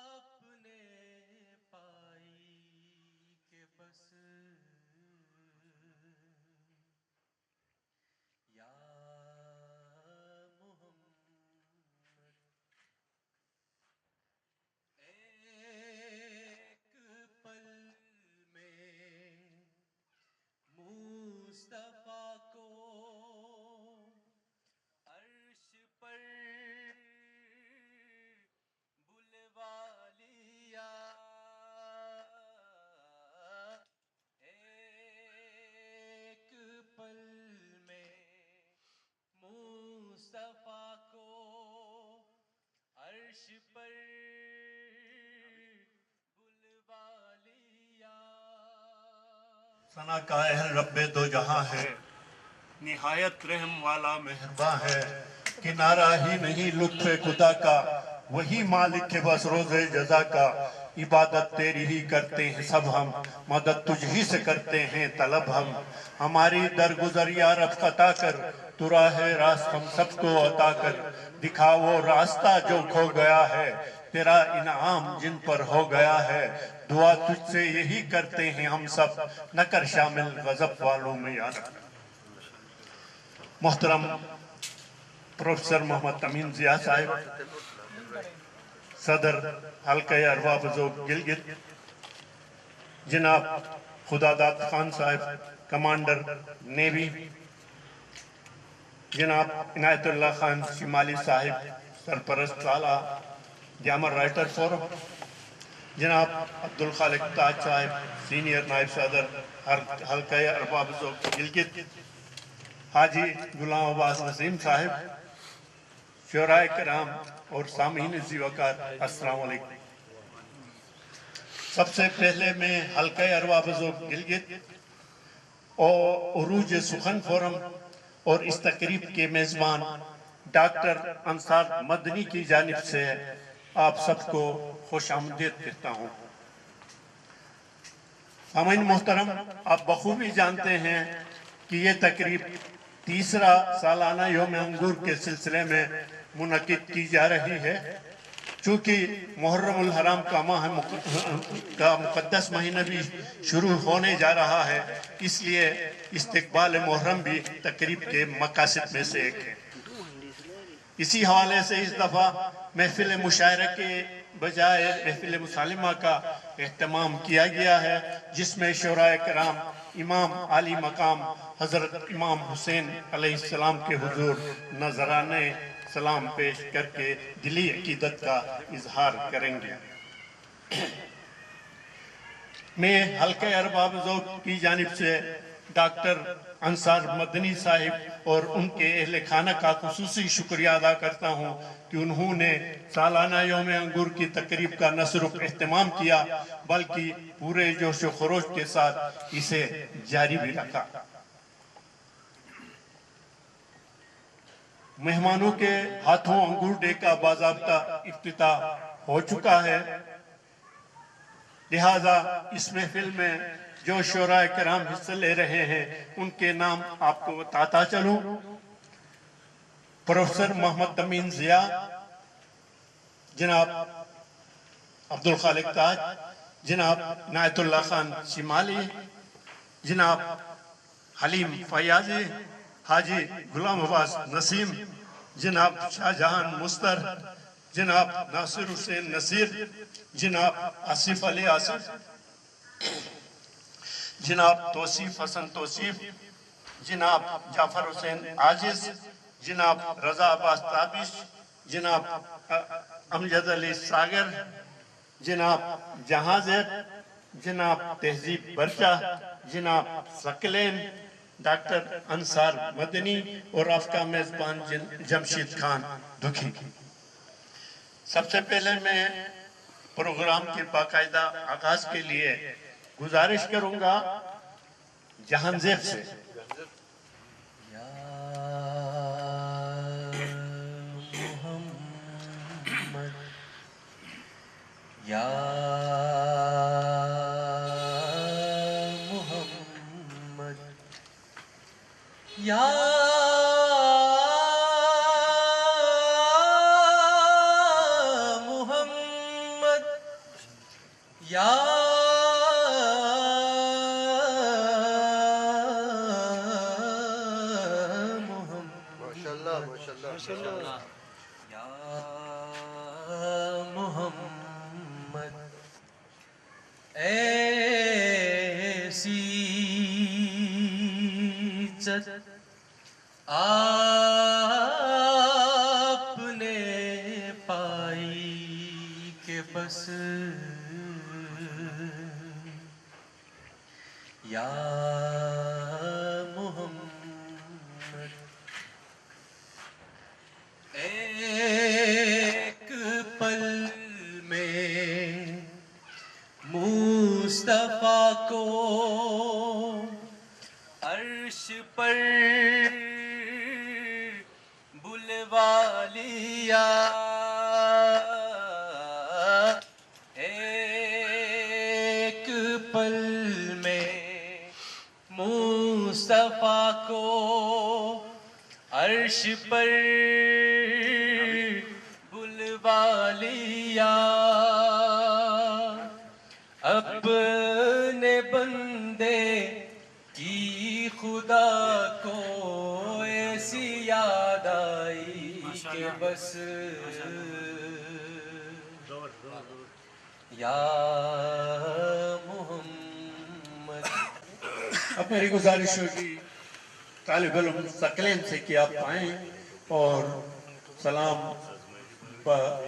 آپ نے پائی کہ بس یا محمد ایک پل میں مصطفیٰ کو عرش پر بلوا لیا ایک پل میں مصطفیٰ کو عرش پر بلوا لیا ثنا کا اہل رب دو جہاں ہے نہایت رحم والا مہرباں ہے کنارہ ہی نہیں لطف خدا کا وہی مالک ہے بس روز جزا کا عبادت تیری ہی کرتے ہیں سب ہم مدد تجھ ہی سے کرتے ہیں طلب ہم ہماری درگزر یا رب خطا کر تو راہ راست ہم سب کو عطا کر دکھا وہ راستہ جو کھو گیا ہے تیرا انعام جن پر ہو گیا ہے دعا تجھ سے یہی کرتے ہیں ہم سب نہ کر شامل غضب والوں میں یا رب محترم پروفیسر محمد امین ضیاء صاحب صدر حلقہ ارواح بزرگ گلگت جناب خدا داد خان صاحب کمانڈر نیوی جناب عنایت اللہ خان شمالی صاحب سرپرست اعلیٰ جامع رائٹر فورم جناب عبدالخالق تاج صاحب سینئر نائب صدر حلقہ ارواح بزرگ گلگت حاجی غلام عباس وسیم صاحب شعراء کرام اور سامعین عزیز وقار السلام علیکم سب سے پہلے میں حلقہ ارواح بزرگ گلگت اور عروج سخن فورم اور اس تقریب کے میزبان ڈاکٹر انصار مدنی کی جانب سے آپ سب کو خوش آمدید کہتا ہوں سامعین محترم آپ بخوبی جانتے ہیں کہ یہ تقریب تیسرا سالانہ یوم انگور کے سلسلے میں منعقد کی جا رہی ہے چونکہ محرم الحرام کا مقدس مہینہ بھی شروع ہونے جا رہا ہے اس لیے استقبال محرم بھی تقریب کے مقاصد میں سے ایک ہے اسی حوالے سے اس دفعہ محفل مشاعرہ کے بجائے محفل مسالمہ کا اہتمام کیا گیا ہے جس میں شعراء کرام امام عالی مقام حضرت امام حسین علیہ السلام کے حضور نذرانے سلام پیش کر کے دلی عقیدت کا اظہار کریں گے میں حلقہ ارواح بزرگ کی جانب سے ڈاکٹر انصار مدنی صاحب اور ان کے اہل خانہ کا خصوصی شکریہ ادا کرتا ہوں کہ انہوں نے سالانہ یوم انگور کی تقریب کا نہ صرف اہتمام کیا بلکہ پورے جوش و خروش کے ساتھ اسے جاری بھی رکھا مہمانوں کے ہاتھوں انگور ڈے کا باضابطہ افتتاح ہو چکا ہے لہٰذا اس محفل میں جو شعراء کرام حصہ لے رہے ہیں ان کے نام آپ کو بتاتا چلوں پروفیسر محمد امین ضیاء جناب عبدالخالق تاج جناب عنایت اللہ خان شمالی جناب حلیم فیاضی حاجی غلام عباس نسیم جناب شاہ جہان مستر جناب ناصر حسین نصیر جناب آصف علی آصف جناب توصیف حسن توصیف جناب جعفر حسین عاجز جناب رضا عباس تابش جناب امجد علی ساگر جناب جہاں زیب جناب تہذیب برچہ جناب ثقلین ڈاکٹر انصار مدنی اور آپ کا میزبان جمشید خان دکھی سب سے پہلے میں پروگرام کے باقاعدہ آغاز کے لیے گزارش کروں گا جہان زیب سے یا محمد یا محمد یا یا محمد ایسی عزت آپ نے پائی کہ بس یا محمد ایک پل میں مصطفیٰ کو عرش پر بلوا لیا ایک پل میں مصطفیٰ کو عرش پر بلوا لیا اپنے بندے کی خدا کو ایسی یاد آئی کہ بس یا محمد. اب میری گزارش ہوگی طالب علم ثقلین سے کہ آپ آئیں اور سلام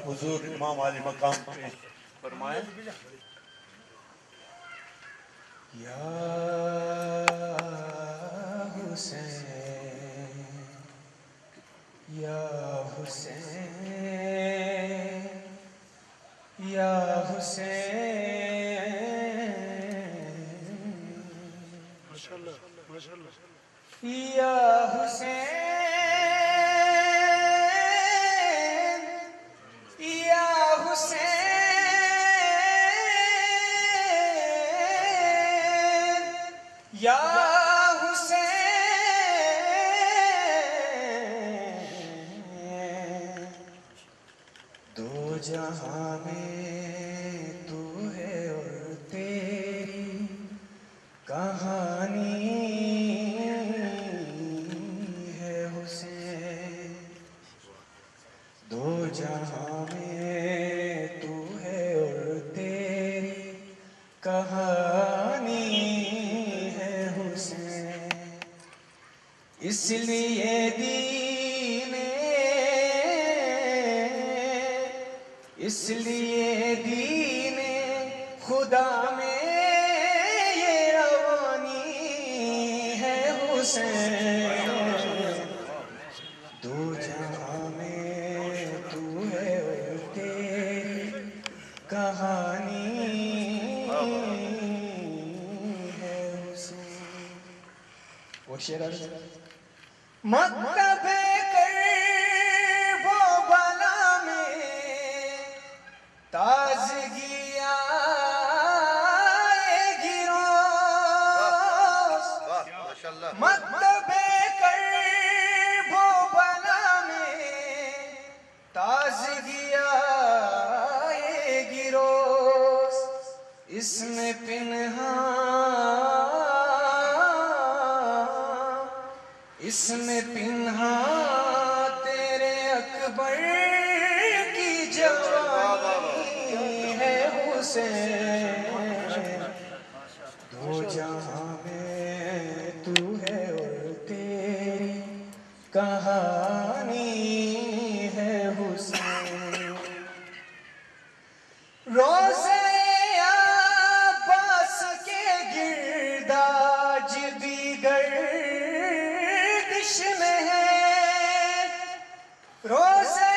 حضور امام علی مقام پیش فرمائیں. یا حسین یا حسین یا حسین یا حسین یا حسین یا حسین دو جہاں میں تو ہے اور تیری کہانی ہے حسین دو جہاں میں تو ہے اور تیری کہانی ہے حسین اس لیے دین خدا میں یہ روانی ہے حسین دو جہاں میں تو ہے اور تیری کہانی ہے حسین. وہ شعر مکتب کرب و بلا میں تازگی آئے گی روز مکتب کرب و بلا میں تازگی آئے گی روز اس میں پنہاں تیرے اکبر کی جوانی ہے حسین دو جہاں میں تو ہے اور تیری کہانی ہے حسین. روزے عباس کے گرد آج بھی گردش میں ہے روزے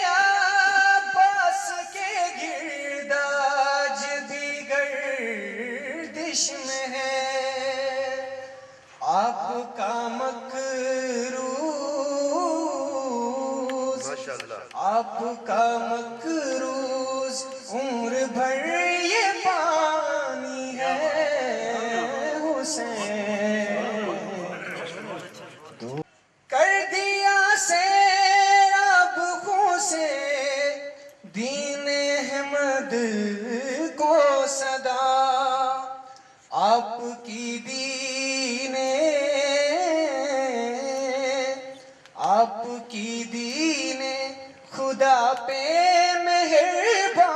عباس کے گرد آج بھی گردش میں ہے آپ کا مکروز آپ کا مکروز عمر بھر یہ پانی ہے حسین کر دیا سیراب خوں سے دین احمد کو صدا آپ کی دین خدا پہ مہربانی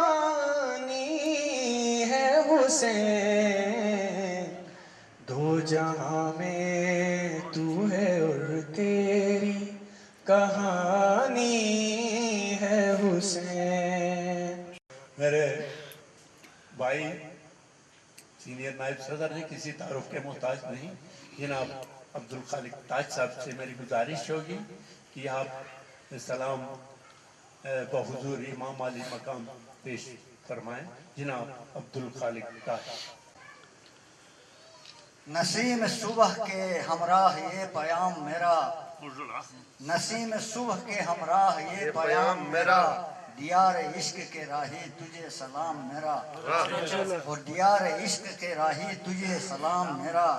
ہے حسین، دو جہاں میں تو ہے اور تیری کہانی ہے حسین۔ میرے بھائی سینئر نائب صدر ہیں، کسی تعارف کے محتاج نہیں، جناب عبدالخالق تاج صاحب سے میری گزارش ہوگی کہ آپ سلام بحضور امام علی مقام پیش فرمائیں۔ جناب عبدالخالق تاج۔ نسیم صبح کے ہمراہ یہ پیام میرا، نسیم صبح کے ہمراہ یہ پیام میرا، دیار عشق کے راہی تجھے سلام میرا، اور دیار عشق کے راہی تجھے سلام میرا،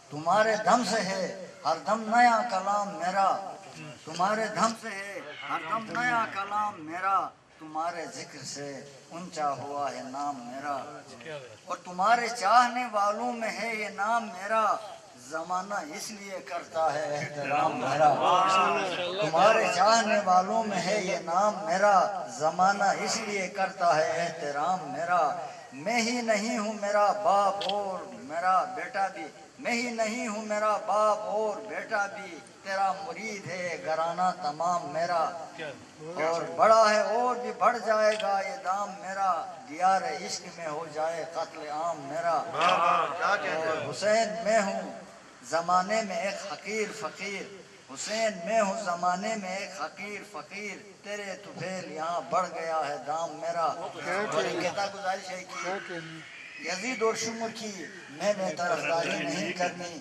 تمہارے دم سے ہے ہر دم نیا کلام میرا، تمہارے دم سے ہے ہر دم نیا کلام میرا، تمہارے ذکر سے اونچا ہوا ہے نام میرا، اور تمہارے چاہنے والوں میں ہے یہ نام میرا، زمانہ اس لیے کرتا ہے احترام میرا، تمہارے چاہنے والوں میں ہے یہ نام میرا، زمانہ اس لیے کرتا ہے احترام میرا، میں ہی نہیں ہوں میرا باپ اور میرا بیٹا بھی، میں ہی نہیں ہوں میرا باپ اور بیٹا بھی، تیرا مرید ہے گھرانہ تمام میرا، اور بڑا ہے اور بھی بڑھ جائے گا یہ دام میرا، دیار عشق میں ہو جائے قتل عام میرا، اور حسین میں ہوں زمانے میں ایک حقیر فقیر، حسین میں ہوں زمانے میں ایک حقیر فقیر، تیرے طفیل یہاں بڑھ گیا ہے دام میرا، اور ایک کہتا گزارش ہے کہ یزید اور شمر کی میں نے طرفداری نہیں کرنی،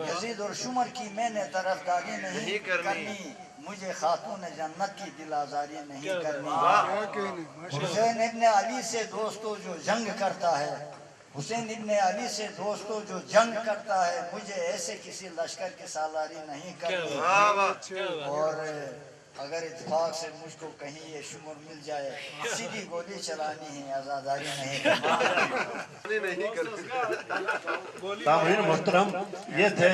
یزید اور شمر کی میں نے طرفداری نہیں کرنی، مجھے خاتون جنت کی دل آزاری نہیں کرنی، حسین ابن علی سے دوستو جو جنگ کرتا ہے، حسین ابن علی سے دوستو جو جنگ کرتا ہے، مجھے ایسے کسی لشکر کی سالاری نہیں کرنی، اور اگر اتفاق سے مجھ کو کہیں یہ شمر مل جائے، سیدھی گولی چلانی ہے، عزاداری نہیں کرنی۔ سامعین محترم، یہ تھے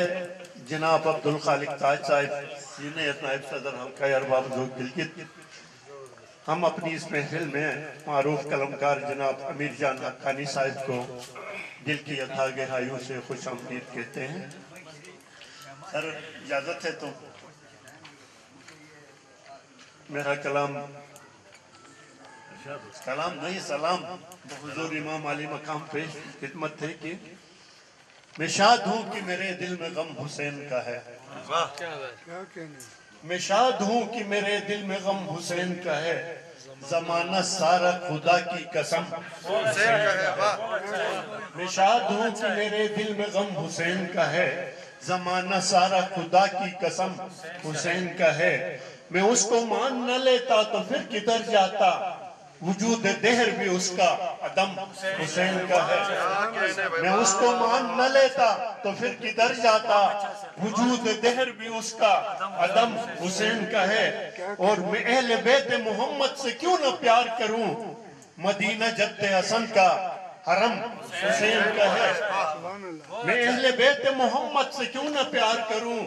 جناب عبدالخالق تاج صاحب، سینئر نائب صدر حلقہ ارباب ذوق گلگت۔ ہم اپنی اس محفل میں معروف قلمکار جناب امیر جان حقانی صاحب کو دل کی اتھا گہرائیوں سے خوش آمدید کہتے ہیں۔ سر اجازت ہے تو میرا کلام نہیں سلام حضور امام علی مقام پیش خدمت ہے کہ میں شاد ہوں کہ میرے دل میں غم حسین کا ہے، میں شاد ہوں کہ میرے دل میں غم حسین کا ہے، زمانہ سارا خدا کی قسم حسین کا ہے، میں شاد ہوں کہ میرے دل میں غم حسین کا ہے، زمانہ سارا خدا کی قسم حسین کا ہے، میں اس کو مان نہ لیتا تو پھر کدھر جاتا، وجود دہر بھی اس کا عدم حسین کا ہے، میں اس کو مان نہ لیتا تو پھر کدھر جاتا، وجود دہر بھی اس کا عدم حسین کا ہے، اور میں اہل بیت محمد سے کیوں نہ پیار کروں، مدینہ جد حسن کا حرم حسین کا ہے، میں اہل بیت محمد سے کیوں نہ پیار کروں،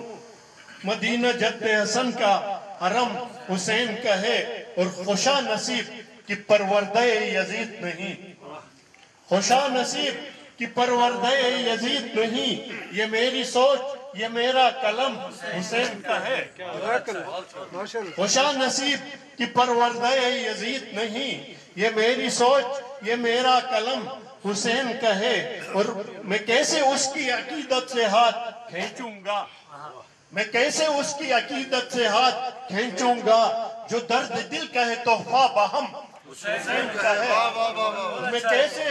مدینہ جد حسن کا حرم حسین کا ہے، اور خوشا نصیب کہ پروردہ یزید نہیں، خوشا نصیب کہ پروردہ یزید نہیں، یہ میری سوچ یہ میرا قلم حسین کا ہے، خوشا نصیب کہ پروردہ یزید نہیں، یہ میری سوچ یہ میرا قلم حسین کا ہے، اور میں کیسے اس کی عقیدت سے ہاتھ کھینچوں گا، میں کیسے اس کی عقیدت سے ہاتھ کھینچوں گا، جو درد دل کا ہے تحفہ باہم حسین کا ہے، میں کیسے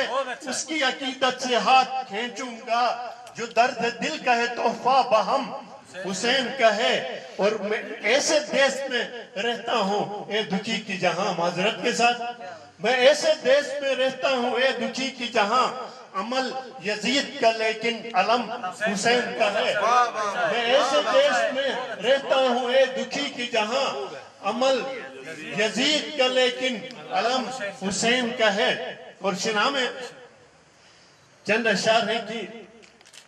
اس کی عقیدت سے ہاتھ کھینچوں گا، جو درد دل کا ہے تحفہ باہم حسین کا ہے، اور میں ایسے دیس میں رہتا ہوں اے دکھی کی جہاں، معذرت کے ساتھ میں ایسے دیس میں رہتا ہوں اے دکھی کی جہاں، عمل یزید کا لیکن علم حسین کا ہے، میں ایسے دیس میں رہتا ہوں اے دکھی کی جہاں، عمل یزید کا لیکن علم حسین کا ہے، اور شناہ میں چند اشعار ہیں کہ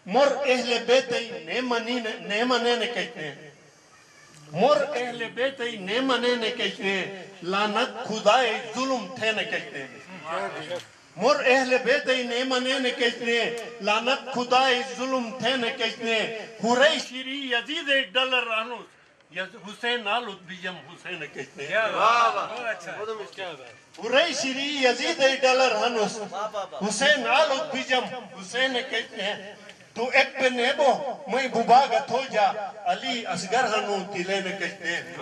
مر اہل بیت نیمنے کہتے ہیں، مر اہل بیت نیمنے نے کہتے ہیں لانت خدای ظلم تھے نے کہتے ہیں مر اہل بیت نیمنے نے کہتے ہیں لانت خدای ظلم تھے نے کہتے ہیں حری شیری یزید ڈالر رانوس حسین آلوت بیجم حسین کہتے ہیں حری شیری یزید ڈالر رانوس حسین آلوت بیجم حسین کہتے ہیں تو ایک پہ نیبو میں بباغت ہو جا علی اصغر ہنو تیلے نے کہتے ہیں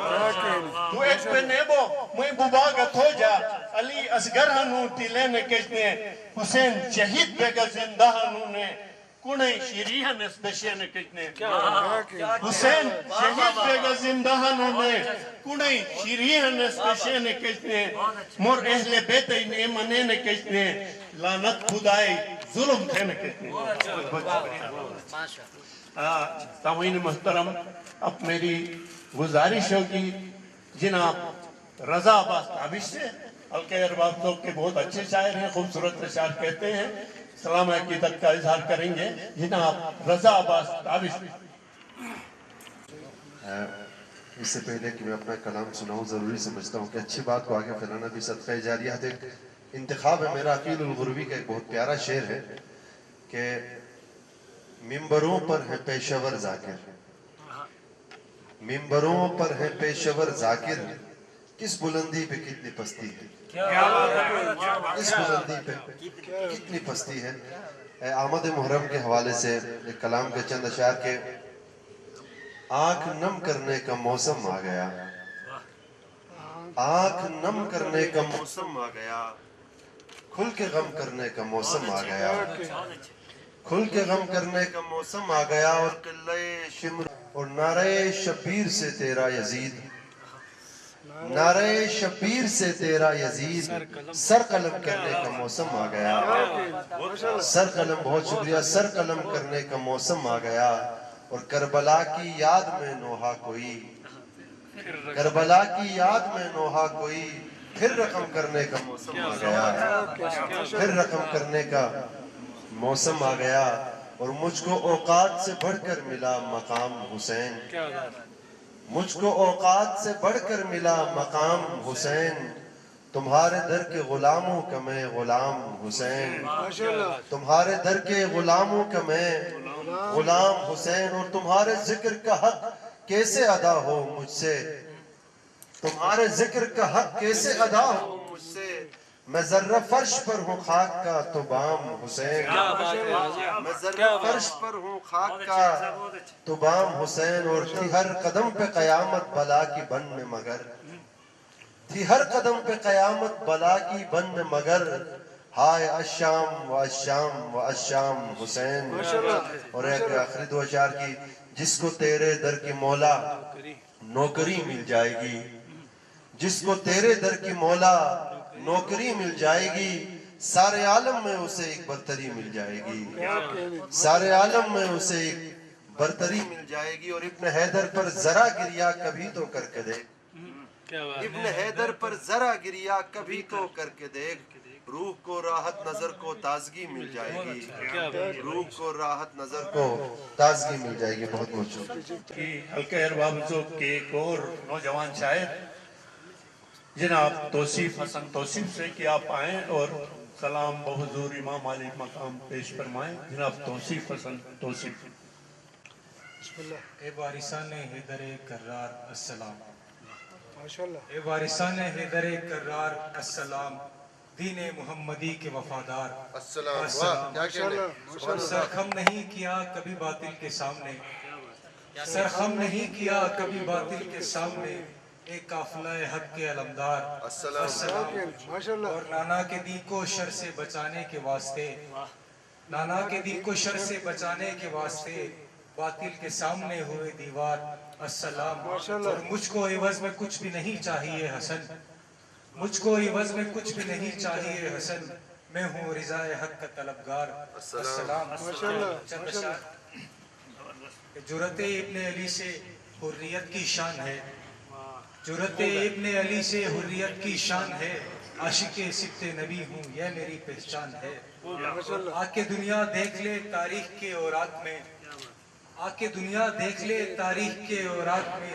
تو ایک پہ نیبو میں بباغت ہو جا علی اصغر ہنو تیلے نے کہتے ہیں حسین شہید بیگا زندہ ہنو نے کنہیں شریح نسبشے نے کہتے ہیں حسین شہید بیگا زندہ ہنو نے کنہیں شریح نسبشے نے کہتے ہیں مر اہل بیت نیمنے نے کہتے ہیں لانت خدای ظلم تھے نے کہتے ہیں سامعین محترم اب میری گزارش ہوگی جناب رضا عباس تابش سے حلقہ ارباب صاحب کے بہت اچھے شاعر ہیں خوبصورت اشعار کہتے ہیں سلام عقیدت کا اظہار کریں گے جناب رضا عباس تابش اس سے پہلے کہ میں اپنا کلام سناؤں ضروری سمجھتا ہوں کہ اچھی بات کو آگے پھیلانا بھی صدقہ جاریہ ہے ایک انتخاب ہے میرا عقیل الغروی کا ایک بہت پیارا شعر ہے کہ ممبروں پر ہے پیشور ذاکر ممبروں پر ہے پیشور ذاکر کس بلندی پہ کتنی پستی ہے کس بلندی پہ کتنی پستی ہے آمد محرم کے حوالے سے ایک کلام کے چند اشعار کے آنکھ نم کرنے کا موسم آ گیا آنکھ نم کرنے کا موسم آ گیا کھل کے غم کرنے کا موسم آ گیا کھل کے غم کرنے کا موسم آ گیا اور قلعہ شمر اور نعرہ شبیر سے تیرا یزید نعرہ شبیر سے تیرا یزید سر قلم کرنے کا موسم آ گیا سر قلم بہت شکریہ سر قلم کرنے کا موسم آ گیا اور کربلا کی یاد میں نوحہ کوئی کربلا کی یاد میں نوحہ کوئی پھر رقم کرنے کا موسم آ گیا پھر رقم کرنے کا موسم آ گیا اور مجھ کو اوقات سے بڑھ کر ملا مقام حسین مجھ کو اوقات سے بڑھ کر ملا مقام حسین تمہارے در کے غلاموں کا میں غلام حسین تمہارے در کے غلاموں کا میں غلام حسین اور تمہارے ذکر کا حق کیسے ادا ہو مجھ سے تمہارے ذکر کا حق کیسے ادا ہو مجھ سے میں ذرہ فرش پر ہوں خاک کا تو بام حسین میں ذرہ فرش پر ہوں خاک کا تو بام حسین اور تھی ہر قدم پہ قیامت بلا کی بن میں مگر تھی ہر قدم پہ قیامت بلا کی بن میں مگر ہائے الشام و الشام و الشام حسین اور ایک آخری دو اشعار کی جس کو تیرے در کی مولا نوکری مل جائے گی جس کو تیرے در کی مولا نوکری مل جائے گی سارے عالم میں اسے ایک برتری مل جائے گی سارے عالم میں اسے ایک برتری مل جائے گی اور ابن حیدر پر ذرا گریا کبھی تو کر کے دیکھ ابن حیدر پر ذرا گریا کبھی تو کر کے دیکھ روح کو راحت نظر کو تازگی مل جائے گی روح کو راحت نظر کو تازگی مل جائے گی بہت بہت شکریہ حلقہ ارباب ذوق کے ایک اور نوجوان شاعر جناب توصیف حسن توصیف سے کہ آپ آئیں اور سلام بحضور امام علی مقام پیش فرمائیں جناب توصیف حسن توصیف اے وارثان حیدر کرار السلام اے وارثان حیدر کرار السلام دین محمدی کے وفادار السلام سرخم نہیں کیا کبھی باطل کے سامنے سرخم نہیں کیا کبھی باطل کے سامنے ایک قافلہ حق کے علمدار السلام اور نانا کے دین کو شر سے بچانے کے واسطے نانا کے دین کو شر سے بچانے کے واسطے باطل کے سامنے ہوئے دیوار السلام اور مجھ کو عوض میں کچھ بھی نہیں چاہیے حسن مجھ کو عوض میں کچھ بھی نہیں چاہیے حسن میں ہوں رضا حق کا طلبگار السلام چند اشعار جرأت ابن علی سے حریت کی شان ہے جرأت ابن علی سے حریت کی شان ہے عاشق سبت نبی ہوں یہ میری پہچان ہے آ کے دنیا دیکھ لے تاریخ کے اوراق میں آ کے دنیا دیکھ لے تاریخ کے اوراق میں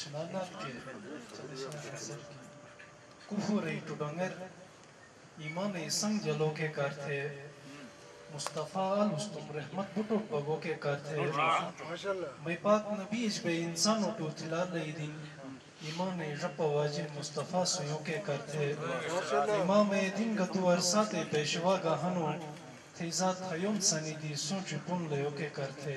Şınanak ki çalışan hasar ki kufur-i tudangar iman-i sang jalo ke kar the Mustafa al-Mustum rahmat buto bago ke kar the May pak nabi ishbe insan utu tilal din iman-i rabba wajib Mustafa suyo ke kar the Imam-e din gatu arsate peshwa gahanu Tezat hayom sanidi soch pun leo ke kar the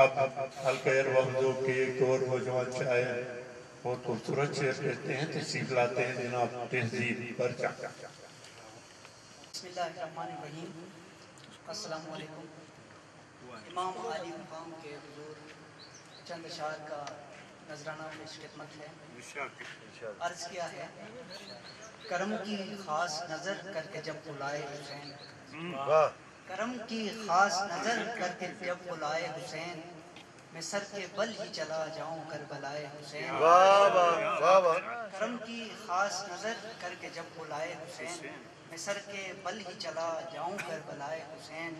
اب الخیر وحدو کے ایک اور نوجوان شاعر بہت خوبصورت شعر کہتے ہیں، تشریف لاتے ہیں جناب تہذیب برچہ۔ بسم اللہ الرحمن الرحیم۔ السلام علیکم۔ امام عالی مقام کے حضور چند اشعار کا نذرانہ پیش خدمت ہے۔ عرض کیا ہے، کرم کی خاص نظر کر کے جب بلائے حسین، کرم کی خاص نظر کر کے جب بلائے حسین، میں سر کے بل ہی چلا جاؤں کربلائے حسین۔ کرم کی خاص نظر کر کے جب بلائے حسین، میں سر کے بل ہی چلا جاؤں کربلائے حسین۔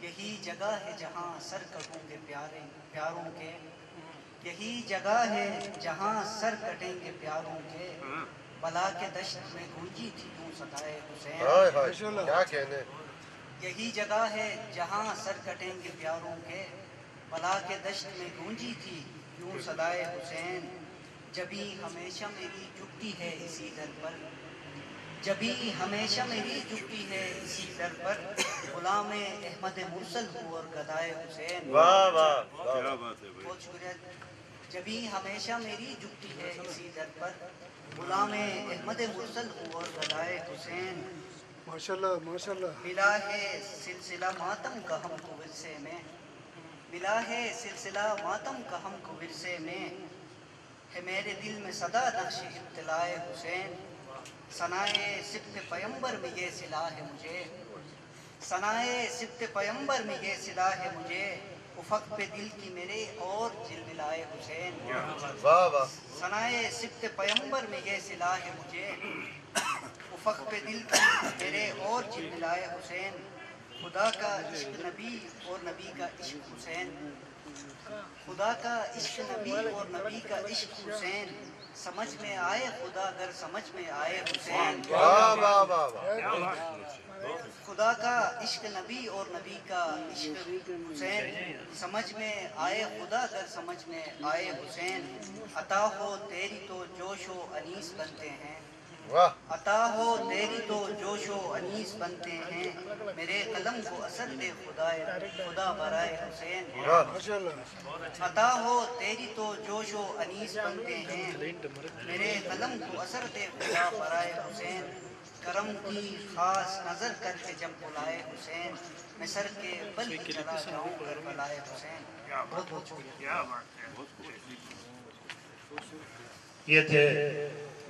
یہی جگہ ہے جہاں سر کٹوں گے پیاروں کے، یہی جگہ ہے جہاں سر کٹیں گے پیاروں کے، بلا کے دشت میں گونجی تھی یوں صدائے حسین۔ یہی جگہ ہے جہاں سر کٹیں گے پیاروں کے، بلا کے دشت میں گونجی تھی یوں صدائے حسین۔ جبھی ہمیشہ میری جھکتی ہے اسی در پر، جبھی ہمیشہ میری جھکتی ہے اسی در پر، غلام احمد مرسل ہوں اور گدائے حسین۔ بہت شکریہ۔ جبھی ہمیشہ میری جھکتی ہے اسی در پر، غلام احمد مرسل ہوں اور گدائے حسین۔ ماشاءاللہ ماشاءاللہ۔ ملا ہے سلسلہ ماتم کا ہم کو ورثے میں، ملا ہے سلسلہ ماتم کا ہم کو ورثے میں، ہے میرے دل میں صدا نقش ابتلاء حسین۔ ثنائے سبط پیمبر میں یہ صلہ ہے مجھے، ثنائے سبط پیمبر میں یہ صلہ ہے مجھے، افق پہ دل کی میرے اور جلولائے حسین۔ ثنائے سبط پیمبر میں یہ صلہ ہے مجھے، افق پہ دل کی میرے اور جلولائے حسین۔ خدا کا عشق نبی اور نبی کا عشق حسین، خدا کا عشق نبی اور نبی کا عشق حسین، سمجھ میں آئے خدا اگر سمجھ میں آئے حسین۔ خدا کا عشق نبی اور نبی کا عشق حسین، سمجھ میں آئے خدا اگر سمجھ میں آئے حسین۔ عطا ہو تیری تو جوش و انیس بنتے ہیں، عطا ہو تیری تو جوش و انیس بنتے ہیں، میرے قلم کو اثر دے خدا برائے حسین۔ عطا ہو تیری تو جوش و انیس بنتے ہیں، میرے قلم کو اثر دے خدا برائے حسین۔ کرم کی خاص نظر کر کے جب بلائے حسین، میں سر کے بل ہی چلا جاؤں کربلائے حسین۔ بہت بہت شکریہ۔ یہ تھے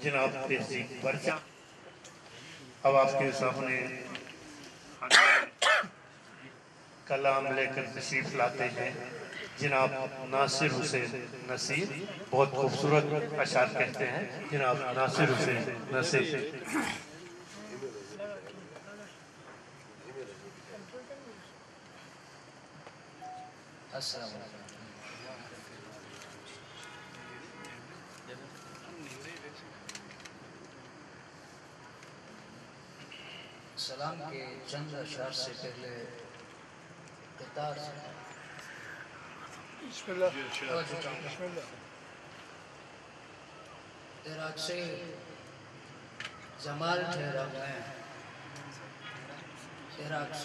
جناب تہذیب برچہ۔ اب آپ کے سامنے کلام لے کر تشریف لاتے ہیں جناب ناصر حسین نصیر، بہت خوبصورت اشعار کہتے ہیں جناب ناصر حسین نصیر۔ السلام علیکم۔ سلام کے چند اشعار سے پہلے قطار سے بسم اللہ بسم اللہ۔ تیرا عکس جمال ٹھہرا میں، تیرا عکس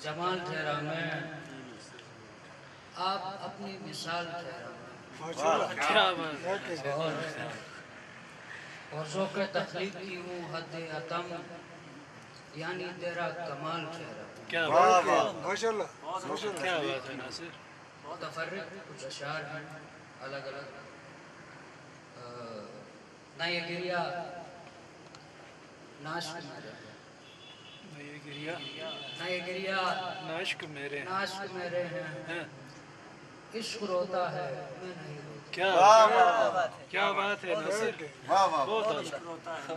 جمال ٹھہرا میں، آپ اپنی مثال ٹھہرا میں، اور ذوق تخلیق کی ہوں حد اتم، یعنی تیرا کمال ٹھہرا۔ ماشاءاللہ ماشاءاللہ۔ کیا بات ہے ناصر۔ متفرق کچھ اشعار ہیں الگ الگ۔ نہ یہ گریا ناشک میرے، نہ یہ گریا ناشک میرے ہیں، عشق روتا ہے میں نہیں روتا۔ کیا بات ہے ناصر، بہت عشق روتا ہے۔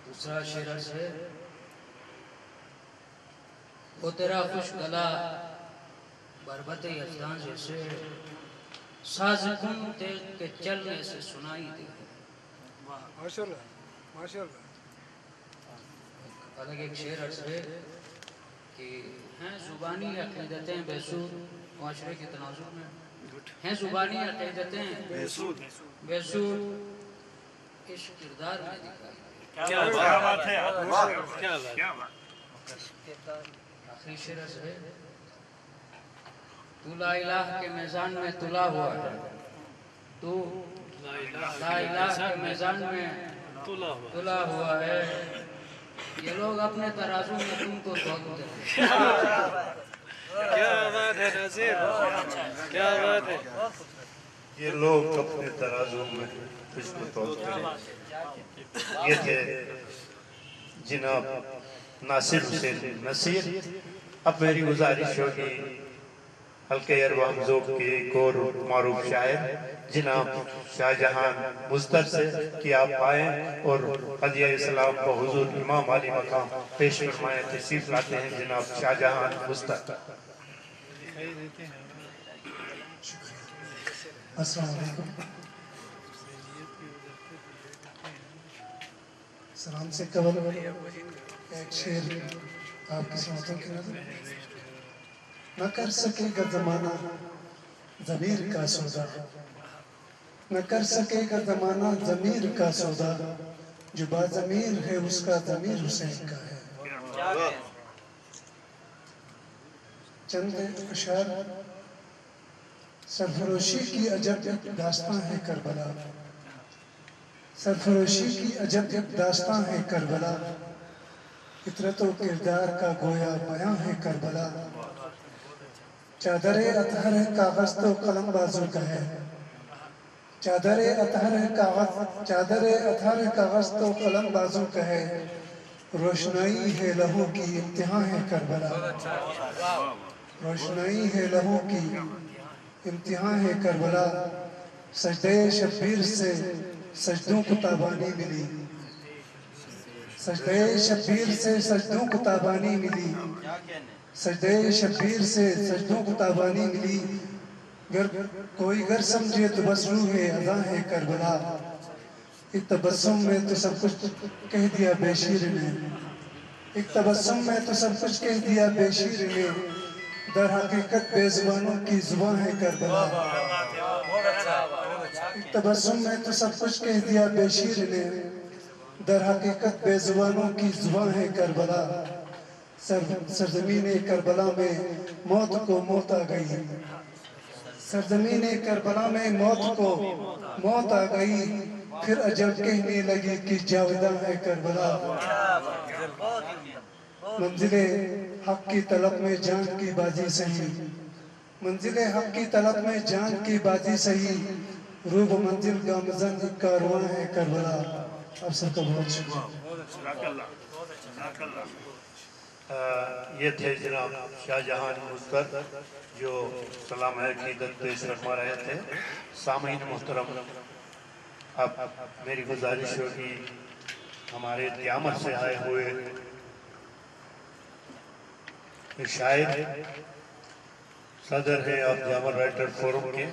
دوسرا شعر ہے، وہ تیرا خوش گلا بربت یزدان جیسے، ساز کن تیغ کے چلنے سے سنائی دی ہے۔ ماشاءاللہ ماشاءاللہ۔ الگ ایک شعر عرض ہے کہ ہیں زبانی عقیدتیں بے سود، معاشرے کے تناظر میں ہیں زبانی عقیدتیں بے سود، عشق کردار میں دکھائی۔ کیا بات ہے، کیا بات ہے۔ آخری شعر ہے تو لا الہ کے میزان میں تلا ہوا ہے، تو لا الہ کے میزان میں تلا ہوا ہے، یہ لوگ اپنے ترازو میں تم کو تول دیتے ہیں۔ کیا بات ہے ناصر، کیا بات ہے۔ یہ لوگ اپنے ترازو میں تجھ کو تولتے ہیں۔ یہ تھے جناب ناصر حسین نصیر۔ اب میری گزارش ہوگی حلقہ اروام ذوق کے ایک اور معروف شاعر جناب شاہ جہان مزدر سے کہ آپ آئیں اور قضیہ اسلام کو حضور امام علی مقام پیش فرمائیں۔ تشریف لاتے ہیں جناب شاہ جہان مزدر۔ السلام علیکم۔ سلام سے قبل ایک شعر آپ کی سماعتوں کی نظر۔ نہ کر سکے گا زمانہ ضمیر کا سودا، نہ کر سکے گا زمانہ ضمیر کا سودا، جو با ضمیر ہے اس کا ضمیر حسین کا ہے۔ چند اشعار۔ سرفروشی کی عجب داستان ہے کربلا، سرفروشی کی عجب داستان ہے کربلا، فطرت و کردار کا گویا بیان ہے کربلا۔ چادر اطہر ہے کاغذ تو قلم بازوں کا ہے، چادر اطہر ہے کاغذ تو قلم بازوں کا ہے، روشنائی ہے لہو کی امتحان ہے کربلا، روشنائی ہے لہو کی امتحان ہے کربلا۔ سجدہ شبیر سے سجدوں کو تابانی ملی، سجدہ شبیر سے سجدوں کو تابانی ملی، سجدہ شبیر سے سجدوں کو تابانی ملی، کوئی گر سمجھے تو بس روح اذاں ہے کربلا۔ ایک تبسم میں تو سب کچھ کہہ دیا بے شیر نے، ایک تبسم میں تو سب کچھ کہہ دیا بے شیر نے، در حقیقت بے زبانوں کی زبان ہے کربلا۔ ایک تبسم میں تو سب کچھ کہہ دیا بے شیر نے، در حقیقت بے زبانوں کی زبان ہے کربلا۔ سرزمین کربلا میں موت کو موت آ گئی، سرزمین کربلا میں موت کو موت آ گئی، پھر عجب کہنے لگی کہ جاوداں ہے کربلا۔ منزل حق کی طلب میں جان کی بازی سہی، منزل حق کی طلب میں جان کی بازی سہی، روب منزل گامزن ایک کارواں ہے کربلا۔ اب سب کا بہت شکریہ۔ یہ تھے جناب شاہ جہان مزدر جو سلام عقیدت پیش فرما رہے تھے۔ سامعین محترم، اب میری گزارش ہوگی ہمارے دیامر سے آئے ہوئے شاعر صدر ہے آپ دیامر رائٹر فورم کے،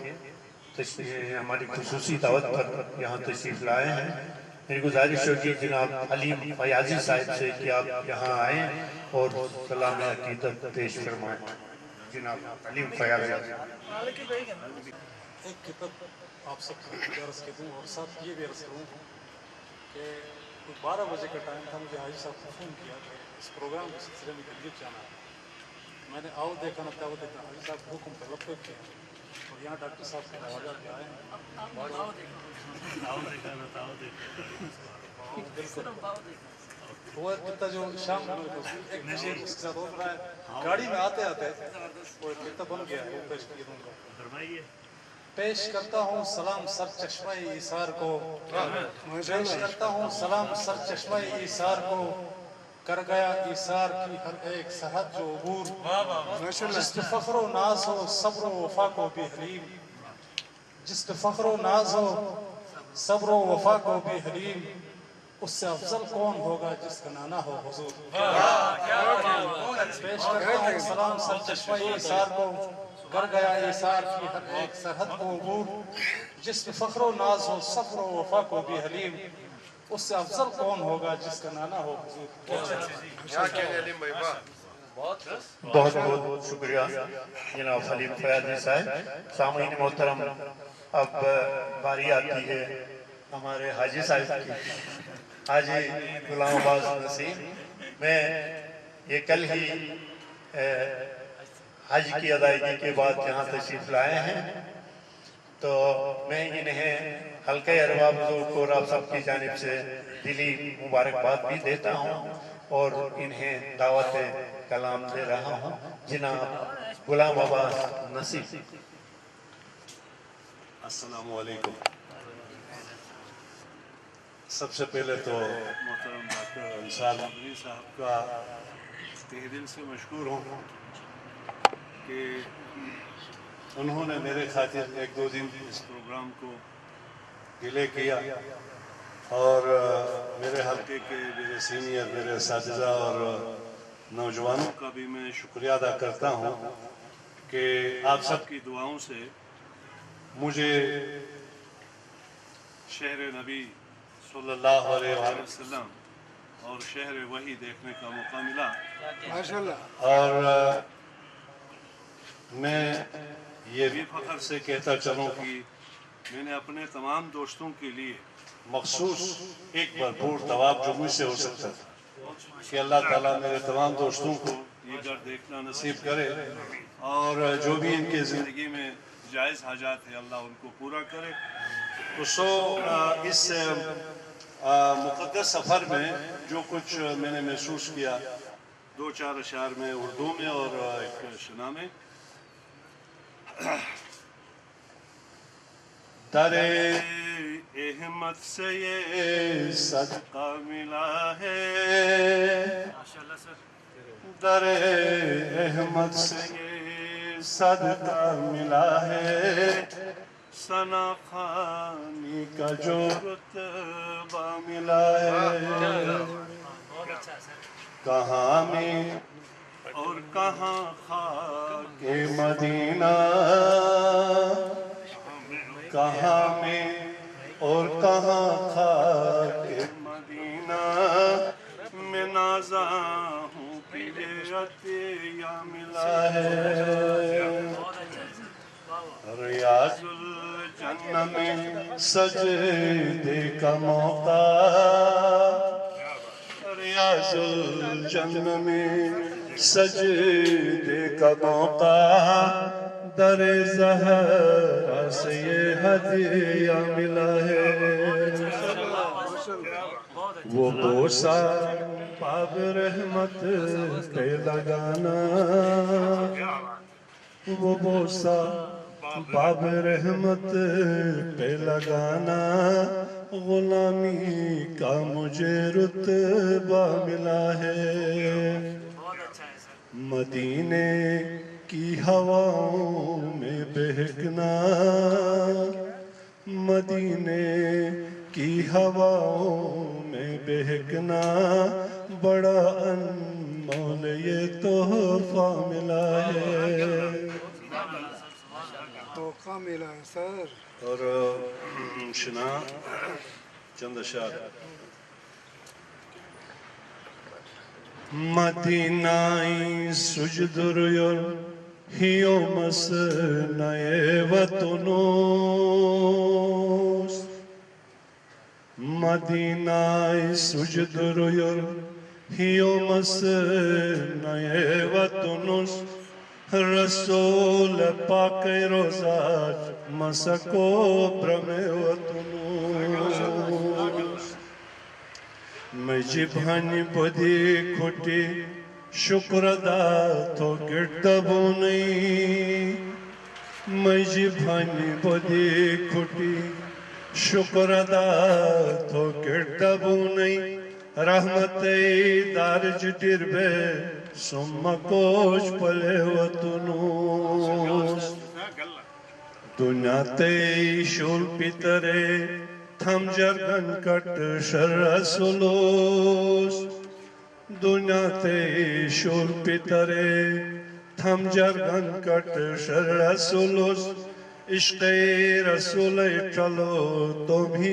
ہماری خصوصی دعوت پر یہاں تشریف لائے ہیں۔ میری گزارش ہوگی جناب حلیم فیاضی صاحب سے کہ آپ یہاں آئیں اور سلام عقیدت پیش فرمائیں۔ جناب حلیم فیاضی۔ ایک کتاب آپ سب کو عرض کے دوں اور ساتھ یہ بھی عرض کروں کہ 12 بجے کا ٹائم تھا، مجھے حاجی صاحب کو فون کیا کہ اس پروگرام کے سلسلے میں گلگت جانا ہے۔ میں نے آؤ دیکھا نہ تاؤ دیکھا، حاجی صاحب حکم طلب کیا اور یہاں ڈاکٹر صاحب کے حوالہ پہ آئے ہیں۔ آؤ دیکھا نہ تاؤ دیکھا، بالکل وہ کتا جو شام ایک نشیر اس کے ساتھ ہو رہا ہے، گاڑی میں آتے آتے وہ کتا بن گیا ہے، وہ پیش کیا دوں گا۔ پیش کرتا ہوں سلام سر چشمہ ایثار کو، پیش کرتا ہوں سلام سر چشمہ ایثار کو، کر گیا ایثار کی ہر ایک سرحد جو عبور، جس پہ فخر و ناز ہو صبر و وفا کو بھی حلیم، جس پہ فخر و ناز ہو صبر و وفا کو بھی حلیم، اس سے افضل کون ہوگا جس کا نانا ہو حضور۔ پیش کرتا ہوں سلام سر چشمہ ایثار کو، کر گیا ایثار کی ہر ایک سرحد کو عبور، جس پہ فخر و ناز ہو صبر و وفا کو بھی حلیم، اس سے افضل کون ہوگا جس کا نانا ہو حضور۔ بہت بہت شکریہ جناب حلیم فیاضی صاحب۔ سامعین محترم، اب باری آتی ہے ہمارے حاجی صاحب کی، حاجی غلام عباس نسیم۔ میں یہ کل ہی حج کی ادائیگی کے بعد یہاں تشریف لائے ہیں، تو میں انہیں حلقہ ارباب حضور کو اور آپ سب کی جانب سے دلی مبارکباد بھی دیتا ہوں اور انہیں دعوت کلام دے رہا ہوں۔ جناب غلام عباس نصیب۔ السلام علیکم۔ سب سے پہلے تو محترم ڈاکٹر انصار نقوی صاحب کا تہ دل سے مشکور ہوں کہ انہوں نے میرے خاطر ایک دو دن اس پروگرام کو ڈیلے کیا، اور میرے حلقے کے میرے سینئر، میرے اساتذہ اور نوجوانوں کا بھی میں شکریہ ادا کرتا ہوں کہ آپ سب کی دعاؤں سے مجھے شہر نبی صلی اللہ علیہ وآلہ وسلم اور شہر وحی دیکھنے کا موقع ملا ماشاءاللہ، اور میں یہ بھی فخر سے کہتا چلوں کہ میں نے اپنے تمام دوستوں کے لیے مخصوص ایک بھرپور طواف جو مجھ سے ہو سکتا تھا کہ اللہ تعالیٰ میرے تمام دوستوں کو یہ گھر دیکھنا نصیب کرے، اور جو بھی ان کے زندگی میں جائز حاجات ہے اللہ ان کو پورا کرے۔ تو اس مقدس سفر میں جو کچھ میں نے محسوس کیا، دو چار اشعار میں اردو میں اور ایک شنا میں۔ در احمد سے یہ صدقہ ملا ہے، در احمد سے یہ صدقہ ملا ہے، ثنا خوانی کا جو رتبہ ملا ہے، کہاں میں اور کہاں خاک مدینہ، کہاں میں اور کہاں خاک مدینہ، میں نازا ہوں کہ یہ عطیہ ملا ہے، ریاض الجنہ میں سجدے کا موقع، ریاض الجنہ میں سجدے کا موقع، در زہرا سے یہ ہدیہ ملا ہے، وہ بوسہ باب رحمت پہ لگانا، وہ بوسہ باب رحمت پہ لگانا، غلامی کا مجھے رتبہ ملا ہے، مدینے کی ہواؤں میں بہکنا، مدینے کی ہواؤں میں بہکنا، بڑا انمول یہ تحفہ ملا ہے، تحفہ ملا ہے سر۔ اور شنا چند اشعار۔ مدینائی سجدریون ہیو مسنائے وطنوس، مدینائی سجدریون ہیو مسنائے وطنوس، رسول پاک روزاج مسکو برمے وطنوس، میں جبہنی بدی کھٹی شکر ادا تو گردبو نہیں، میں جبہنی بدی کھٹی شکر ادا تو گردبو نہیں، رحمت دارج ڈربے سم کوش پلے وطنوس، دنیا تے شول پیترے تھم جرگن کٹ شر سلوس، دنیا تے شول پیترے تھم جرگن کٹ شر سلوس، عشق رسول چلو تو بھی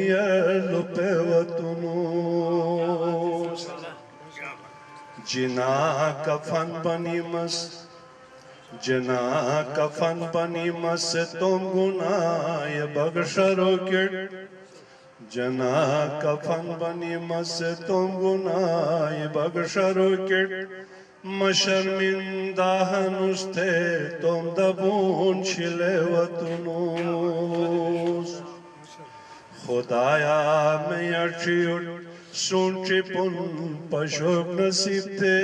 لپے وطنوس، جنا کفن بنی مس، جنا کفن بنی مس تم گناہ بغشرو کٹ، جنا کفن بنی مس تم گناہ بغشرو کٹ، مشرمندہ نستے تم دبون چلے وطنوس خدایا میں ارچیوٹ سونچی پن پشوک نصیب تے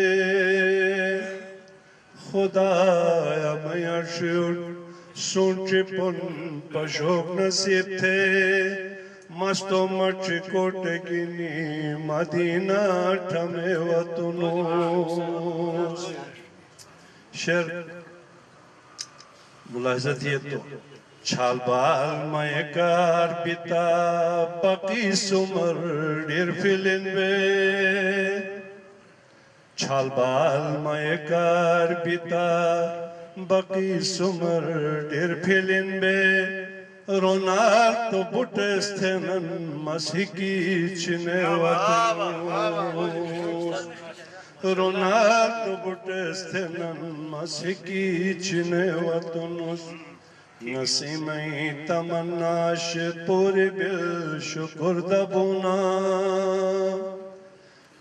خدایا میں ارچیوٹ سونچی پن پشوک نصیب تھے مستو مچ کوٹے گینی مدینہ ٹھمے وطنوس شیر ملاحظت یہ تو چھال بال مائے کار بیتا باقی سمر ڈیر فیلن بے چھال بال مائے کار بیتا باقی سمر ڈیر فیلن بے رونار تو بوٹستنن مسیحی چنے وطنوس رونار تو بوٹستنن مسیحی چنے وطنوس نسیمیں تمناش پوری بل شکر دبونا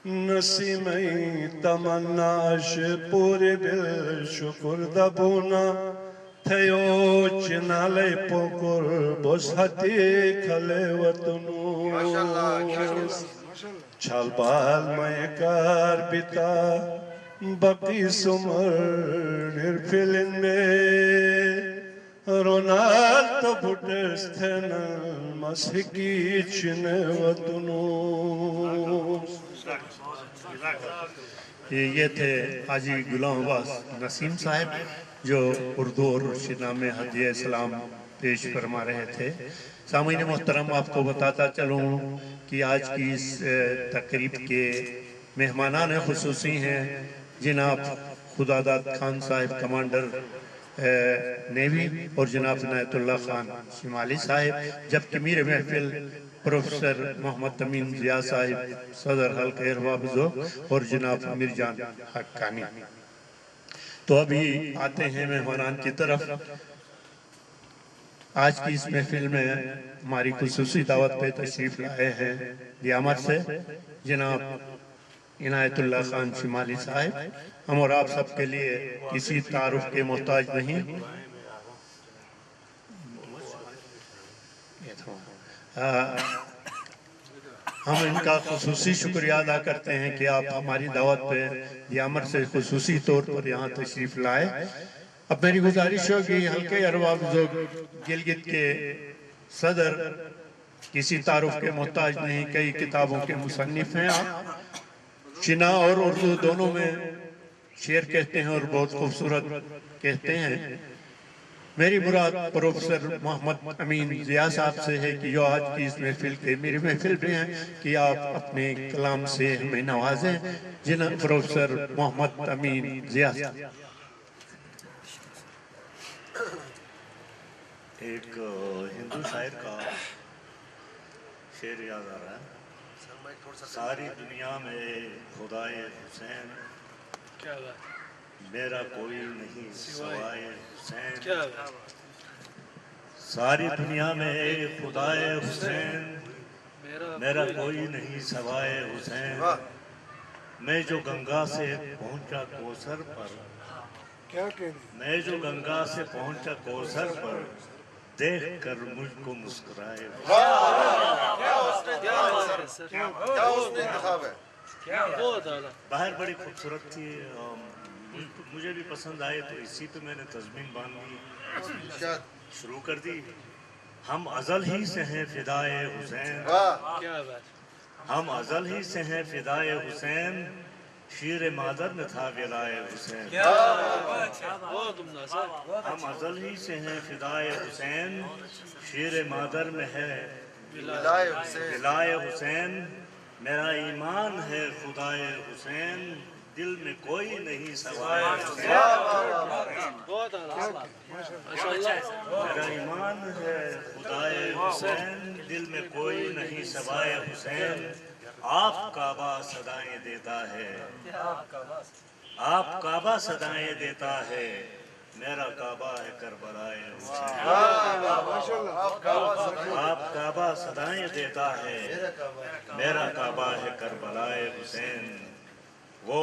نسیمیں تمناش پوری بل شکر دبونا تھیو چنالے پوکر بوسہتی کھلے وطنوس چھال بال میں کار بیتا باقی سمر نرفلن میں رونال تو بوٹستن مسیحی چنے وطنوس یہ تھے حاجی غلام عباس نسیم صاحب جو اردو اور شینا میں ہدیہ اسلام پیش فرما رہے تھے. سامعین محترم آپ کو بتاتا چلوں کہ آج کی اس تقریب کے مہمانان خصوصی ہیں جناب خداداد خان صاحب کمانڈر نیوی اور جناب عنایت اللہ خان شمالی صاحب، جبکہ میر محفل پروفیسر محمد امین ضیاء صاحب صدر حلقہ اربابزو اور جناب امیر جان حقانی. تو ابھی آتے ہیں مہمانان کی طرف. آج کی اس محفل میں ہماری خصوصی دعوت پہ تشریف لائے ہیں دیامر سے جناب عنایت اللہ خان شمالی صاحب. ہم اور آپ سب کے لیے کسی تعارف کے محتاج نہیں. ہم ان کا خصوصی شکریہ ادا کرتے ہیں کہ آپ ہماری دعوت پہ دیامر سے خصوصی طور پر یہاں تشریف لائے. اب میری گزارش ہوگی حلقہ اربابزو گلگت کے صدر کسی تعارف کے محتاج نہیں، کئی کتابوں کے مصنف ہیں آپ. چنا اور اردو دونوں میں شعر کہتے ہیں اور بہت خوبصورت کہتے ہیں. میری مراد پروفیسر محمد امین ضیاء صاحب سے ہے کہ جو آج کی اس محفل کے میری محفل بھی ہیں کہ آپ اپنے کلام سے ہمیں نوازیں. جناب پروفیسر محمد امین ضیاء. ایک ہندو شاعر کا شعر یاد آ رہا ہے. ساری دنیا میں خدائے حسین میرا کوئی نہیں سوائے حسین. ساری دنیا میں خدائے حسین میرا کوئی نہیں سوائے حسین. میں جو گنگا سے پہنچا کوثر پر کوثر پر دیکھ کر مجھ کو مسکرائے. باہر بڑی خوبصورت تھی، مجھے بھی پسند آئے تو اسی پہ میں نے تضمین باندھی شروع کر دی. ہم ازل ہی سے ہیں فدائے حسین، ہم ازل ہی سے ہیں فدائے حسین. شیر مادر میں تھا ولائے حسین. ہم ازل ہی سے ہیں فدائے حسین، شیر مادر میں ہے ولائے حسین. میرا ایمان ہے خدائے حسین، دل میں کوئی نہیں سوائے حسین. میرا ایمان ہے خدائے حسین، دل میں کوئی نہیں سوائے حسین. آپ کعبہ صدائیں دیتا ہے، آپ کعبہ صدائیں دیتا ہے. میرا کعبہ ہے کربلائے حسین. آپ کعبہ صدائیں دیتا ہے، میرا کعبہ ہے کربلائے حسین. وہ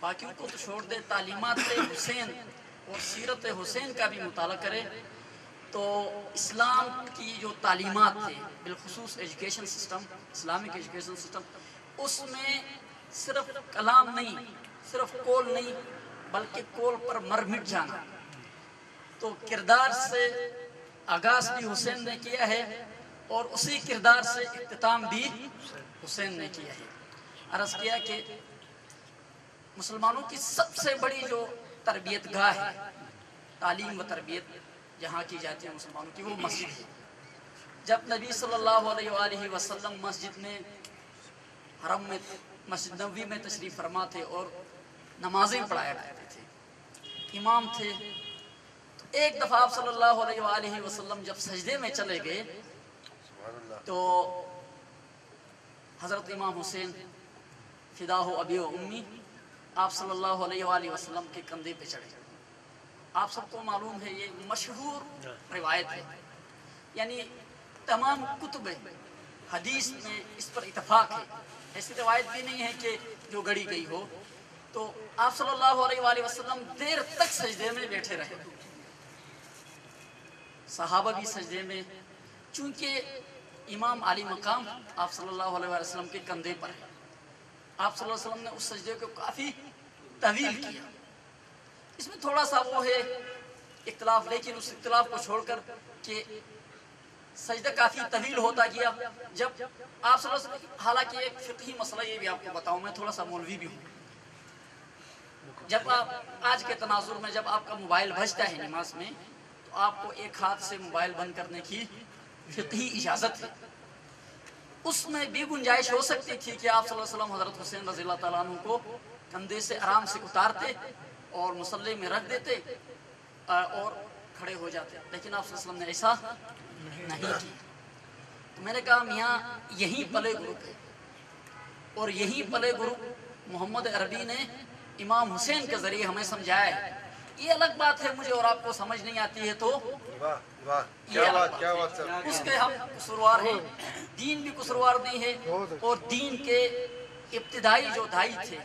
باقیوں کو تو چھوڑ دے، تعلیمات حسین اور سیرت حسین کا بھی مطالعہ کرے تو اسلام کی جو تعلیمات تھے، بالخصوص education system, Islamic education system, اس میں صرف کلام نہیں، صرف قول نہیں، بلکہ قول پر مر مٹ جانا. تو کردار سے آغاز بھی حسین نے کیا ہے اور اسی کردار سے اختتام بھی حسین نے کیا ہے. عرض کیا کہ مسلمانوں کی سب سے بڑی جو تربیت گاہ ہے، تعلیم و تربیت جہاں کی جاتی ہے مسلمانوں کی، وہ مسجد ہے. جب نبی صلی اللہ علیہ وآلہ وسلم مسجد میں، حرم میں، مسجد نبوی میں تشریف فرما تھے اور نمازیں پڑھایا کرتے تھے، امام تھے. تو ایک دفعہ آپ صلی اللہ علیہ وآلہ وسلم جب سجدے میں چلے گئے تو حضرت امام حسین فداہ ابی و امی آپ صلی اللہ علیہ وآلہ وسلم کے کندھے پہ چڑھے. آپ سب کو معلوم ہے، یہ مشہور روایت ہے، یعنی تمام کتب حدیث میں اس پر اتفاق ہے. ایسی روایت بھی نہیں ہے کہ جو گڑی گئی ہو. تو آپ صلی اللہ علیہ وآلہ وسلم دیر تک سجدے میں بیٹھے رہے، صحابہ بھی سجدے میں، چونکہ امام علی مقام آپ صلی اللہ علیہ وسلم کے کندھے پر ہے. آپ صلی اللہ علیہ وسلم نے اس سجدے کو کافی طویل کیا. اس میں تھوڑا سا وہ ہے اختلاف، لیکن اس اختلاف کو چھوڑ کر کہ سجدہ کافی طویل ہوتا گیا. جب آپ صلی اللہ علیہ وسلم، حالانکہ ایک فقہی مسئلہ یہ بھی آپ کو بتاؤں، میں تھوڑا سا مولوی بھی ہوں. جب آپ آج کے تناظر میں جب آپ کا موبائل بجتا ہے نماز میں تو آپ کو ایک ہاتھ سے موبائل بند کرنے کی فقہی اجازت ہے. اس میں بھی گنجائش ہو سکتی تھی کہ آپ صلی اللہ علیہ وسلم حضرت حسین رضی اللہ تعالیٰ عنہ کو کندھے سے آرام سے اتارتے اور مصلی میں رکھ دیتے اور کھڑے ہو جاتے، لیکن آپ صلی اللہ علیہ وسلم نے ایسا نہیں کیا. تو میں نے کہا میاں یہی پلے گروپ ہے، اور یہی پلے گروپ محمد عربی نے امام حسین کے ذریعے ہمیں سمجھایا ہے. یہ الگ بات ہے مجھے اور آپ کو سمجھ نہیں آتی ہے تو اس کے ہم قصوروار ہیں. دین بھی قصوروار نہیں ہے، اور دین کے ابتدائی جو دائی تھے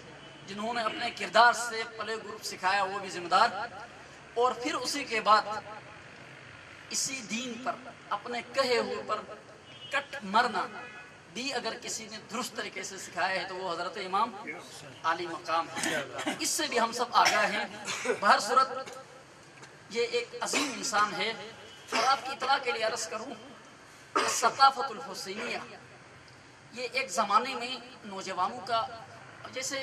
جنہوں نے اپنے کردار سے پلے گروپ سکھایا وہ بھی ذمہ دار. اور پھر اسی کے بعد اسی دین پر اپنے کہے ہوئے پر کٹ مرنا بھی اگر کسی نے درست طریقے سے سکھایا ہے تو وہ حضرت امام علی مقام ہے. اس سے بھی ہم سب آگاہ ہیں. بہر صورت یہ ایک عظیم انسان ہے. اور آپ کی اطلاع کے لیے عرض کروں کہ ثقافت الحسینیہ یہ ایک زمانے میں نوجوانوں کا جیسے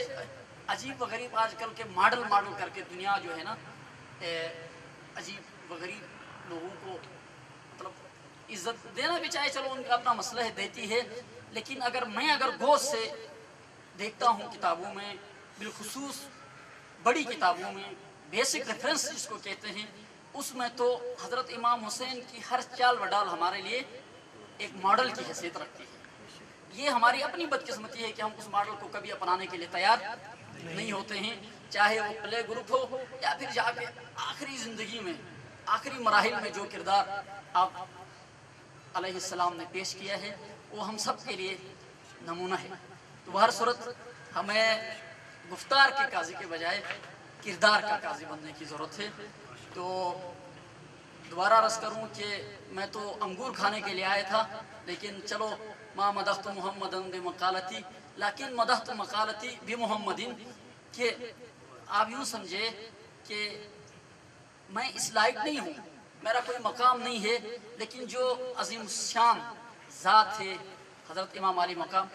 عجیب و غریب آج کل کے ماڈل کر کے دنیا جو ہے نا عجیب و غریب لوگوں کو مطلب عزت دینا بھی چاہے، چلو ان کا اپنا مسئلہ ہے، دیتی ہے. لیکن اگر غور سے دیکھتا ہوں کتابوں میں، بالخصوص بڑی کتابوں میں، بیسک ریفرنس جس کو کہتے ہیں، اس میں تو حضرت امام حسین کی ہر چال و ڈال ہمارے لیے ایک ماڈل کی حیثیت رکھتی ہے. یہ ہماری اپنی بدقسمتی ہے کہ ہم اس ماڈل کو کبھی اپنانے کے لیے تیار نہیں ہوتے ہیں، چاہے وہ پلے گروپ ہو یا پھر جا کے آخری زندگی میں، آخری مراحل میں جو کردار آپ علیہ السلام نے پیش کیا ہے وہ ہم سب کے لیے نمونہ ہے. تو ہر صورت ہمیں گفتار کے قاضی کے بجائے کردار کا قاضی بننے کی ضرورت ہے. تو دوبارہ عرض کروں کہ میں تو انگور کھانے کے لیے آیا تھا، لیکن چلو ما مدحت محمدن بمقالتی لیکن مدحت مقالتی بمحمدن، کہ آپ یوں سمجھے کہ میں اس لائق نہیں ہوں، میرا کوئی مقام نہیں ہے، لیکن جو عظیم شان ذات ہے حضرت امام علی مقام،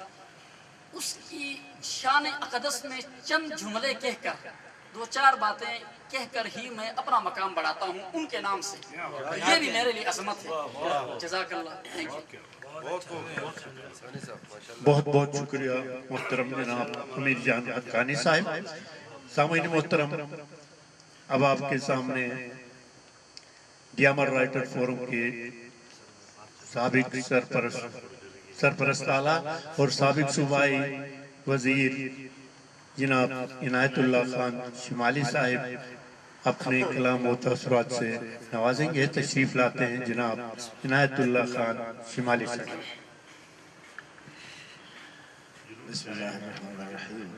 اس کی شان اقدس میں چند جملے کہہ کر، دو چار باتیں کہہ کر ہی میں اپنا مقام بڑھاتا ہوں ان کے نام سے. یہ بھی میرے لیے عظمت ہے. جزاک اللہ. بہت بہت شکریہ محترم جناب امیر جان حقانی صاحب. سامعین محترم، اب آپ کے سامنے ڈیامر رائٹر فورم کے سابق سرپرست اعلیٰ اور سابق صوبائی وزیر جناب عنایت اللہ خان شمالی صاحب اپنے کلام و تاثرات سے نوازیں گے. تشریف لاتے ہیں جناب عنایت اللہ خان شمالی صاحب. بسم اللہ الرحمن الرحیم.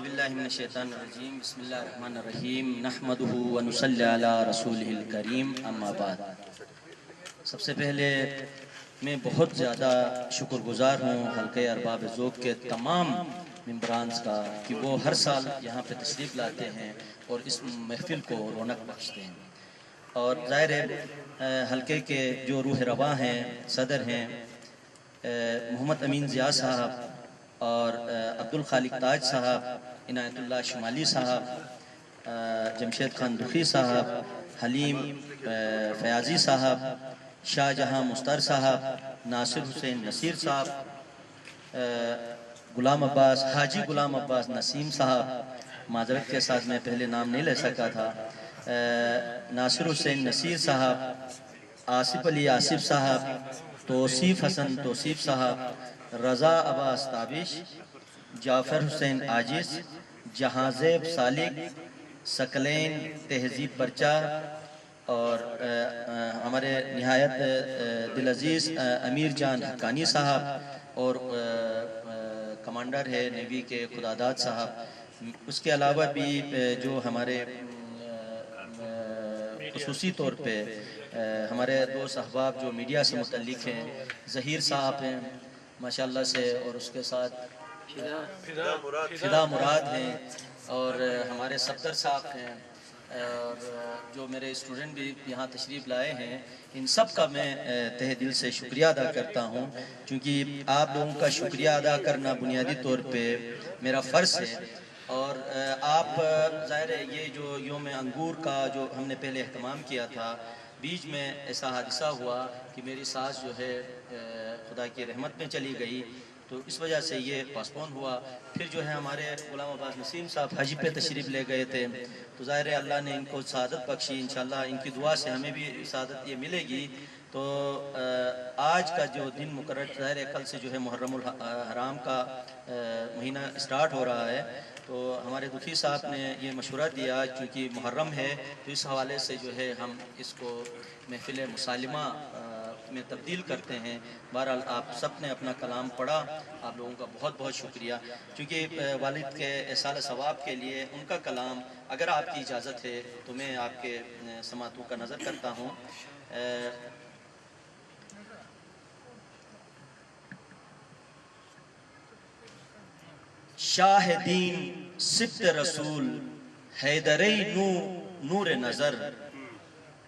اعوذ باللہ من الشیطان الرجیم بسم اللہ الرحمن الرحیم نحمدہ ونصلی علی رسولہ الکریم اما بعد. سب سے پہلے میں بہت زیادہ شکر گزار ہوں حلقہ ارباب ذوق کے تمام ممبرانز کا کہ وہ ہر سال یہاں پہ تشریف لاتے ہیں اور اس محفل کو رونق بخشتے ہیں. اور ظاہر ہے حلقے کے جو روح رواں ہیں، صدر ہیں محمد امین ضیاء صاحب اور عبدالخالق تاج صاحب، عنایت اللہ شمالی صاحب، جمشید خان دخی صاحب، حلیم فیاضی صاحب، شاہ جہاں مستر صاحب، ناصر حسین نصیر صاحب، غلام عباس حاجی غلام عباس نسیم صاحب، معذرت کے ساتھ میں پہلے نام نہیں لے سکا تھا، ناصر حسین نصیر صاحب، آصف علی آصف صاحب، توصیف حسن توصیف صاحب، رضا عباس تابش، جعفر حسین عاجز، جہازیب سالک، سکلین تہذیب پرچہ، اور ہمارے نہایت دلعزیز امیر جان حقانی صاحب اور کمانڈر ہے نیوی کے خداداد صاحب. اس کے علاوہ بھی جو ہمارے خصوصی طور پہ ہمارے دوست احباب جو میڈیا سے متعلق ہیں، ظہیر صاحب ہیں ماشاءاللہ سے، اور اس کے ساتھ فدا مراد ہیں، اور ہمارے صفدر صاحب ہیں، اور جو میرے اسٹوڈنٹ بھی یہاں تشریف لائے ہیں، ان سب کا میں تہ دل سے شکریہ ادا کرتا ہوں، کیونکہ آپ لوگوں کا شکریہ ادا کرنا بنیادی طور پہ میرا فرض ہے. اور آپ ظاہر ہے یہ جو یوم انگور کا جو ہم نے پہلے اہتمام کیا تھا، بیچ میں ایسا حادثہ ہوا کہ میری ساس جو ہے خدا کی رحمت میں چلی گئی، تو اس وجہ سے یہ پاسپون ہوا. پھر جو ہے ہمارے غلام عباس نسیم صاحب حج پہ تشریف لے گئے تھے، تو ظاہر ہے اللہ نے ان کو سعادت بخشی، انشاءاللہ ان کی دعا سے ہمیں بھی سعادت یہ ملے گی. تو آج کا جو دن مقرر ظاہر ہے کل سے جو ہے محرم الحرام کا مہینہ اسٹارٹ ہو رہا ہے، تو ہمارے دکھی صاحب نے یہ مشورہ دیا چونکہ محرم ہے، تو اس حوالے سے جو ہے ہم اس کو محفل مسالمہ میں تبدیل کرتے ہیں. بہرحال آپ سب نے اپنا کلام پڑھا، آپ لوگوں کا بہت بہت شکریہ، چونکہ والد کے احسان ثواب کے لیے ان کا کلام اگر آپ کی اجازت ہے تو میں آپ کے سماعتوں کا نظر کرتا ہوں. شاہ دین سبت رسول حیدری نور نظر،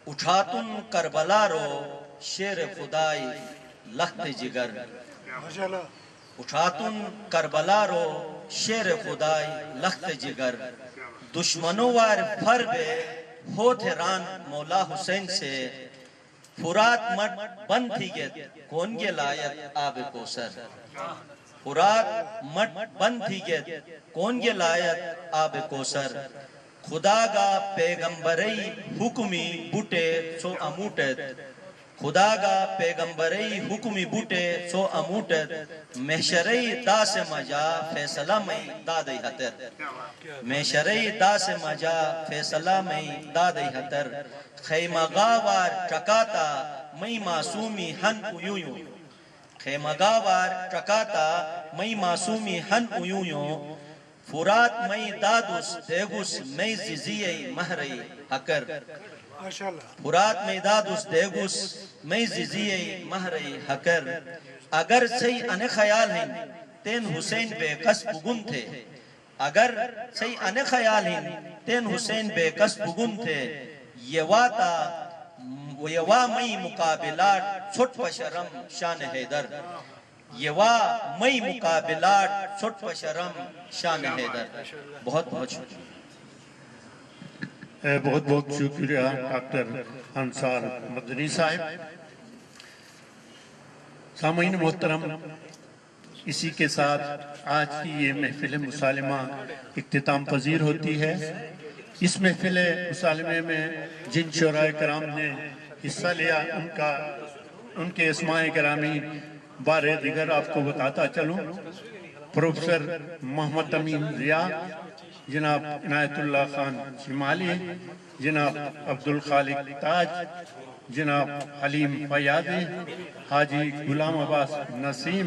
اٹھاتن کربلا رو شیر خدائی لخت جگر، اٹھاتن کربلا رو شیر خدائی لخت جگر، دشمنوں وار پھر بے ہوت ران مولا حسین سے، فرات مٹ بند تھی گے کون گے لائت آب کوثر، فرات مٹ بند تھی گے کون گے لائت آب کوثر، خدا گا پیغمبری حکمی بوٹے سو اموٹت، خدا گا پیغمبری حکمی بوٹے سو اموٹت، محشری دا سے مجا فیصلہ میں دادی حتر، محشری دا سے مجا فیصلہ میں دادی حتر، خیمہ گاوار چکاتا میں معصومی ہن اویوں، خیمہ گاوار چکاتا میں معصومی ہن اویوں، فرات میں دادس دیگس میں زیزی مہرئی حکر، فرات میں دادس دیگس میں زیزی مہرئی حکر، اگر سی ان خیال ہیں تین حسین بے کس پگن تھے، اگر سی ان خیال ہیں تین حسین بے کس پگن تھے، یوا میں مقابلات چھٹ پشرم شان حیدر، یوا میں مقابلات چھٹ پشرم شان حیدر. بہت بہت شکریہ. بہت بہت شکریہ ڈاکٹر انصار مدنی صاحب. سامعین محترم، اسی کے ساتھ آج کی یہ محفل مسالمہ اختتام پذیر ہوتی ہے. اس محفل مسالمے میں جن شعراء کرام نے حصہ لیا ان کے اسماء گرامی بار دیگر آپ کو بتاتا چلوں. پروفیسر محمد امین ضیاء، جناب عنایت اللہ خان شمالی، جناب عبدالخالق تاج، جناب حلیم فیاضی، حاجی غلام عباس نسیم،